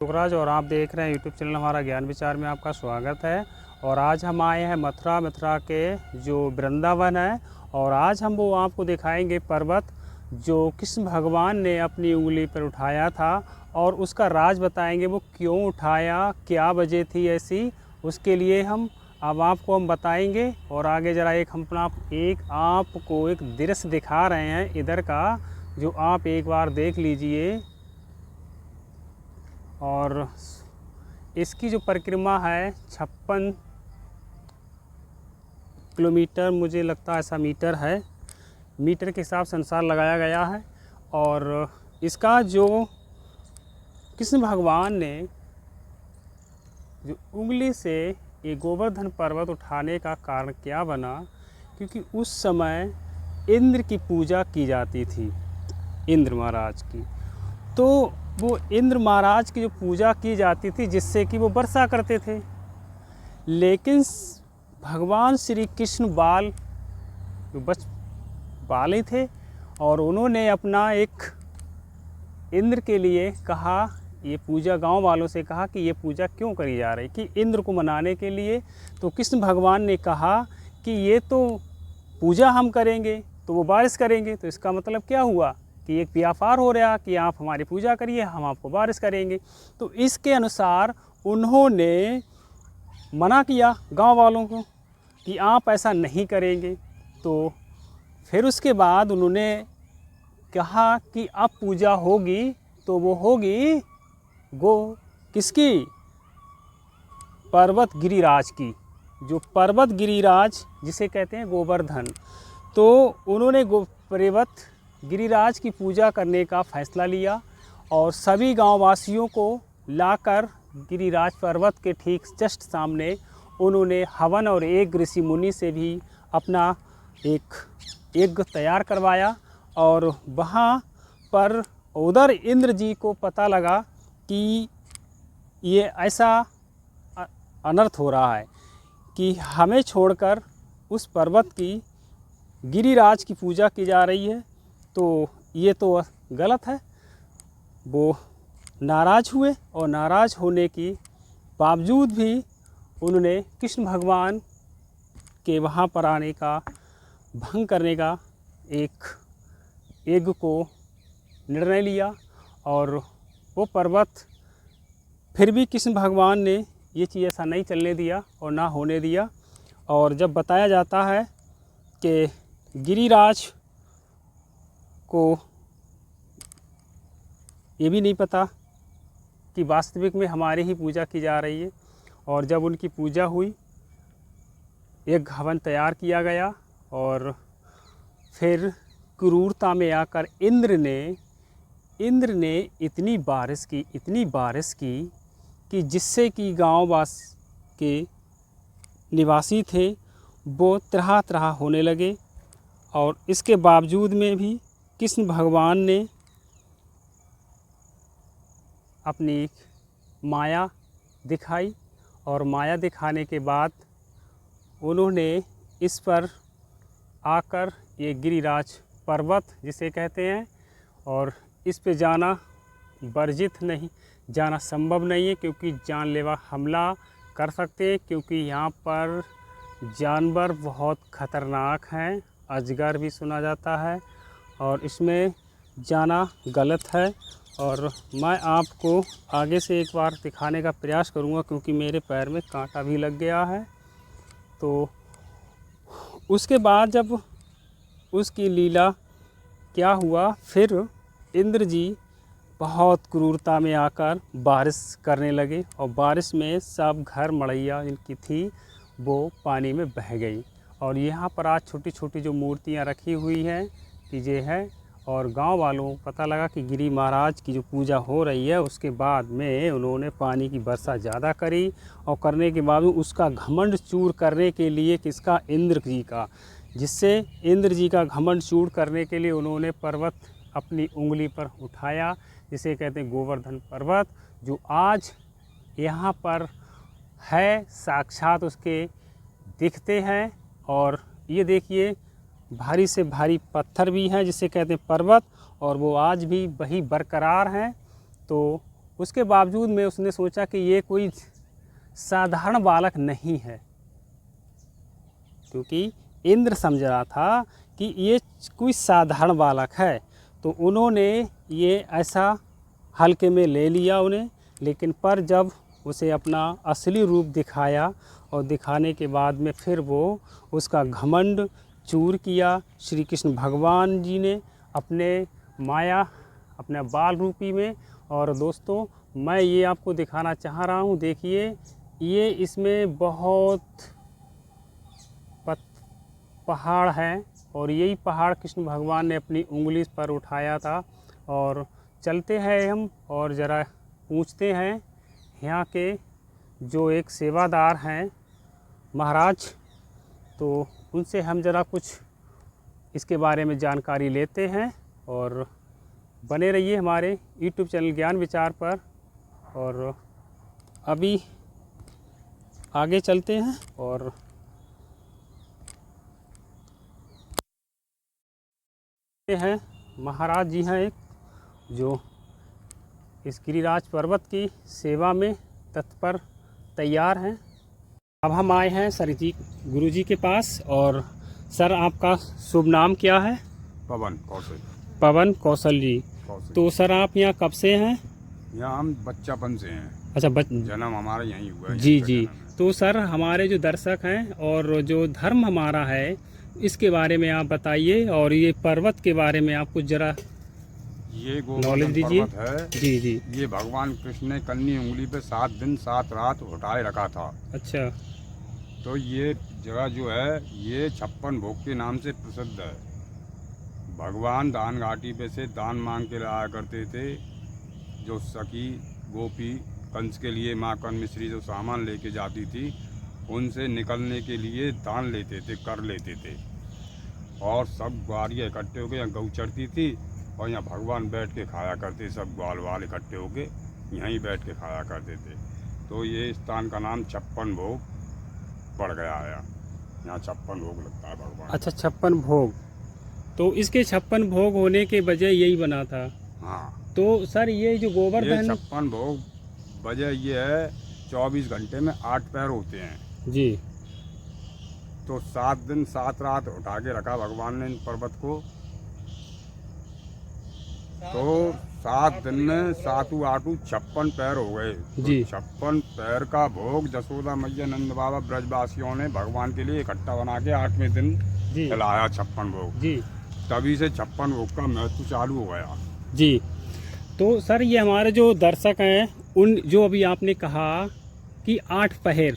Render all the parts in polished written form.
योगराज और आप देख रहे हैं यूट्यूब चैनल हमारा ज्ञान विचार में आपका स्वागत है। और आज हम आए हैं मथुरा के जो वृंदावन है, और आज हम वो आपको दिखाएंगे पर्वत जो कृष्ण भगवान ने अपनी उंगली पर उठाया था, और उसका राज बताएंगे वो क्यों उठाया, क्या वजह थी ऐसी, उसके लिए हम आपको बताएंगे। और आगे ज़रा आपको एक दृश्य दिखा रहे हैं इधर का, जो आप एक बार देख लीजिए। और इसकी जो परिक्रमा है 56 किलोमीटर, मुझे लगता है ऐसा मीटर है, मीटर के हिसाब से अनुसार लगाया गया है। और इसका जो कृष्ण भगवान ने जो उंगली से ये गोवर्धन पर्वत उठाने का कारण क्या बना, क्योंकि उस समय इंद्र की पूजा की जाती थी, इंद्र महाराज की। तो वो इंद्र महाराज की जो पूजा की जाती थी जिससे कि वो वर्षा करते थे, लेकिन भगवान श्री कृष्ण बाल ही थे, और उन्होंने अपना एक इंद्र के लिए कहा, ये पूजा गांव वालों से कहा कि ये पूजा क्यों करी जा रही, कि इंद्र को मनाने के लिए। तो कृष्ण भगवान ने कहा कि ये तो पूजा हम करेंगे तो वो बारिश करेंगे, तो इसका मतलब क्या हुआ कि एक व्यापार हो रहा कि आप हमारी पूजा करिए, हम आपको बारिश करेंगे। तो इसके अनुसार उन्होंने मना किया गांव वालों को कि आप ऐसा नहीं करेंगे। तो फिर उसके बाद उन्होंने कहा कि अब पूजा होगी तो वो होगी किसकी, पर्वत गिरिराज की, जो पर्वत गिरिराज जिसे कहते हैं गोवर्धन। तो उन्होंने पर्वत गिरिराज की पूजा करने का फैसला लिया, और सभी गांववासियों को लाकर गिरिराज पर्वत के ठीक जस्ट सामने उन्होंने हवन और एक ऋषि मुनि से भी अपना एक यज्ञ तैयार करवाया। और वहाँ पर उधर इंद्र जी को पता लगा कि ये ऐसा अनर्थ हो रहा है कि हमें छोड़कर उस पर्वत की गिरिराज की पूजा की जा रही है, तो ये तो गलत है। वो नाराज़ हुए, और नाराज़ होने के बावजूद भी उन्होंने कृष्ण भगवान के वहाँ पर आने का भंग करने का एक यज्ञ को निर्णय लिया। और वो पर्वत फिर भी कृष्ण भगवान ने ये चीज़ ऐसा नहीं चलने दिया और ना होने दिया। और जब बताया जाता है कि गिरिराज को ये भी नहीं पता कि वास्तविक में हमारी ही पूजा की जा रही है, और जब उनकी पूजा हुई, एक हवन तैयार किया गया, और फिर क्रूरता में आकर इंद्र ने इतनी बारिश की कि जिससे कि गाँववास के निवासी थे वो तरह होने लगे। और इसके बावजूद में भी कृष्ण भगवान ने अपनी माया दिखाई, और माया दिखाने के बाद उन्होंने इस पर आकर ये गिरिराज पर्वत जिसे कहते हैं, और इस पे जाना वर्जित नहीं, जाना संभव नहीं है, क्योंकि जानलेवा हमला कर सकते हैं, क्योंकि यहाँ पर जानवर बहुत ख़तरनाक हैं, अजगर भी सुना जाता है, और इसमें जाना गलत है। और मैं आपको आगे से एक बार दिखाने का प्रयास करूँगा, क्योंकि मेरे पैर में कांटा भी लग गया है। तो उसके बाद जब उसकी लीला क्या हुआ, फिर इंद्र जी बहुत क्रूरता में आकर बारिश करने लगे, और बारिश में सब घर मड़ैया जिनकी थी वो पानी में बह गई। और यहाँ पर आज छोटी छोटी जो मूर्तियाँ रखी हुई हैं चीज़ें हैं, और गांव वालों को पता लगा कि गिरी महाराज की जो पूजा हो रही है, उसके बाद में उन्होंने पानी की वर्षा ज़्यादा करी, और करने के बाद उसका घमंड चूर करने के लिए किसका, इंद्र जी का, जिससे इंद्र जी का घमंड चूर करने के लिए उन्होंने पर्वत अपनी उंगली पर उठाया, जिसे कहते हैं गोवर्धन पर्वत, जो आज यहाँ पर है, साक्षात उसके दिखते हैं। और ये देखिए भारी से भारी पत्थर भी हैं जिसे कहते हैं पर्वत, और वो आज भी वही बरकरार हैं। तो उसके बावजूद में उसने सोचा कि ये कोई साधारण बालक नहीं है, क्योंकि इंद्र समझ रहा था कि ये कोई साधारण बालक है। तो उन्होंने ये ऐसा हल्के में ले लिया उन्हें, लेकिन पर जब उसे अपना असली रूप दिखाया और दिखाने के बाद में फिर वो उसका घमंड चूर किया। श्री कृष्ण भगवान जी ने अपने माया, अपने बाल रूपी में। और दोस्तों, मैं ये आपको दिखाना चाह रहा हूँ, देखिए ये इसमें बहुत पहाड़ है और यही पहाड़ कृष्ण भगवान ने अपनी उंगली पर उठाया था। और चलते हैं हम और ज़रा पूछते हैं यहाँ के जो एक सेवादार हैं महाराज, तो उनसे हम ज़रा कुछ इसके बारे में जानकारी लेते हैं। और बने रहिए हमारे यूट्यूब चैनल ज्ञान विचार पर। और अभी आगे चलते हैं और हैं महाराज जी हैं एक, जो इस गिरिराज पर्वत की सेवा में तत्पर तैयार हैं। अब हम आए हैं सर जी, गुरु जी के पास। और सर, आपका शुभ नाम क्या है? पवन कौशल। पवन कौशल जी। तो सर, आप यहाँ कब से हैं? यहाँ हम बच्चापन से हैं। अच्छा, जन्म हमारा यहीं हुआ है। जी जी। तो सर, हमारे जो दर्शक हैं और जो धर्म हमारा है, इसके बारे में आप बताइए। और ये पर्वत के बारे में आप कुछ जरा ये नॉलेज दीजिए। है जी जी। ये भगवान कृष्ण ने कन्नी उंगली पे 7 दिन 7 रात उठाए रखा था। अच्छा। तो ये जगह जो है ये 56 भोग के नाम से प्रसिद्ध है। भगवान दान घाटी पे से दान मांग के लाया करते थे। जो सखी गोपी कंस के लिए माँ कन मिश्री जो सामान लेके जाती थी, उनसे निकलने के लिए दान लेते थे, कर लेते थे। और सब ग्वालियाँ इकट्ठे होकर यहाँ गऊ चढ़ती थी और यहाँ भगवान बैठ के खाया करते। सब ग्वाल वाल इकट्ठे होके यहीं बैठ के खाया करते थे। तो ये स्थान का नाम 56 भोग पड़ गया है। यहाँ 56 भोग लगता है भगवान। अच्छा, 56 भोग। तो इसके 56 भोग होने के वजह यही बना था। हाँ। तो सर, ये जो गोवर्धन 56 भोग वजह ये है, 24 घंटे में 8 पैर होते हैं जी। तो 7 दिन 7 रात उठा के रखा भगवान ने इन पर्वत को। तो 7 दिन में 7 8 56 पैर हो गए जी। 56 पैर का भोग जसोदा मैया नंद बाबा ब्रजवासियों ने भगवान के लिए इकट्ठा बना के 8वें दिन खिलाया 56 भोग जी। तभी से 56 भोग का महत्व चालू हो गया जी। तो सर, ये हमारे जो दर्शक हैं, उन जो अभी आपने कहा कि 8 पहर,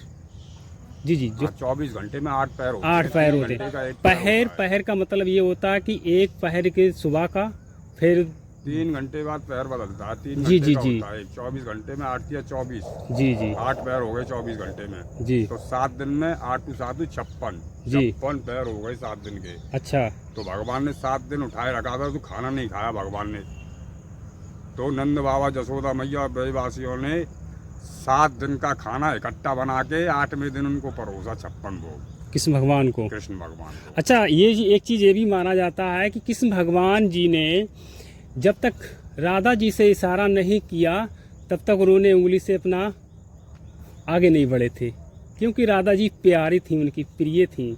जी जी, जो 24 घंटे में 8 पैर होते 8 पैर होते हैं। पहर का मतलब ये होता है कि एक पहर के सुबह का, फिर 3 घंटे बाद पैर बदलता है। 3 जी घंटे जी का जी। होता है। 24 घंटे में 8 या 24 जी जी। 8 पैर हो गए 24 घंटे में जी। तो 7 दिन में 8 × 7 = 56 जी। 56 पैर हो गए 7 दिन के। अच्छा। तो भगवान ने 7 दिन उठाए रखा था, तो खाना नहीं खाया भगवान ने। तो नंद बाबा जसोदा मैया ब्रजवासियों ने 7 दिन का खाना इकट्ठा बना के 8वें दिन उनको परोसा 56 भोग कृष्ण भगवान को। कृष्ण भगवान को। अच्छा, ये एक चीज़ ये भी माना जाता है कि कृष्ण भगवान जी ने जब तक राधा जी से इशारा नहीं किया, तब तक उन्होंने उंगली से अपना आगे नहीं बढ़े थे, क्योंकि राधा जी प्यारी थी, उनकी प्रिय थी,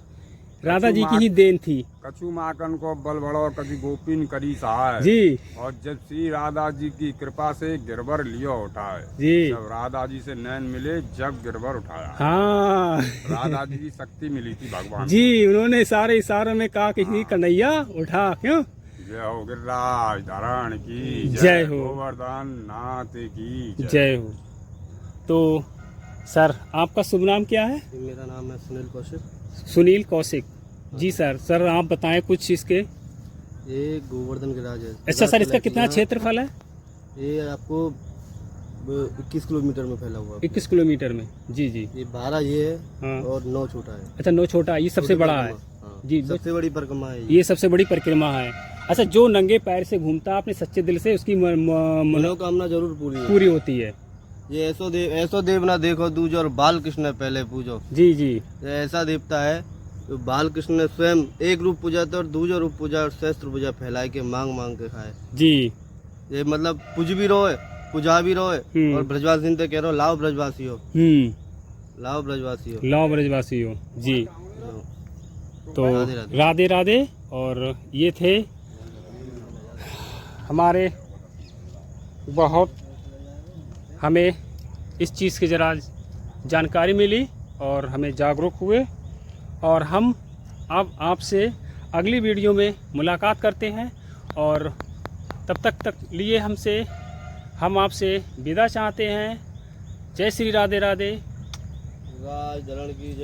राधा जी की ही देन थी। कछु माकन को बल बड़ो कभी गोपिन करी सहाय जी। और जब श्री राधा जी की कृपा से गिरवर लियो उठाए जी। जब राधा जी से नैन मिले, जब गिरवर उठाया। हाँ। राधा जी की शक्ति मिली थी भगवान जी। उन्होंने सारे इशारों में कहा कि कन्हैया उठा, क्यों? जय हो गिरिराज धारण की जय हो, गोवर्धन नाथ की जय हो। तो सर, आपका शुभ नाम क्या है? मेरा नाम है सुनील कौशिक। सुनील कौशिक जी। सर आप बताएं कुछ इसके। ये गोवर्धन गिरिराज है। अच्छा सर, इसका कितना क्षेत्रफल है? ये आपको 21 किलोमीटर में फैला हुआ है। 21 किलोमीटर में। जी जी। ये 12 ये है। हाँ। और 9 छोटा है। अच्छा, 9 छोटा, ये सबसे बड़ा है। हाँ। जी, सबसे बड़ी परिक्रमा है ये सबसे बड़ी परिक्रमा है। अच्छा, जो नंगे पैर से घूमता है अपने सच्चे दिल से, उसकी मनोकामना जरूर पूरी होती है। ये ऐसो देव ना देखो दूजो और बाल कृष्ण पहले पूजो। जी जी। ये ऐसा देवता है तो बाल कृष्ण ने स्वयं एक रूप पूजा था और दूजो रूप पूजा और सहस्त्र पूजा फैलाए के मांग मांग के खाए। जी। ये मतलब कुछ भी रहो पूजा भी रहो और ब्रजवासी ते कह रहो लाओ ब्रजवासी हो, लाओ ब्रजवासी हो। लाओ ब्रजवासी हो जी। तो राधे राधे। राधे राधे। और ये थे हमारे, बहुत हमें इस चीज़ की ज़रा जानकारी मिली और हमें जागरूक हुए, और हम अब आपसे अगली वीडियो में मुलाकात करते हैं। और तब तक लिए हम आपसे विदा चाहते हैं। जय श्री राधे राधे। राज धरण की जय।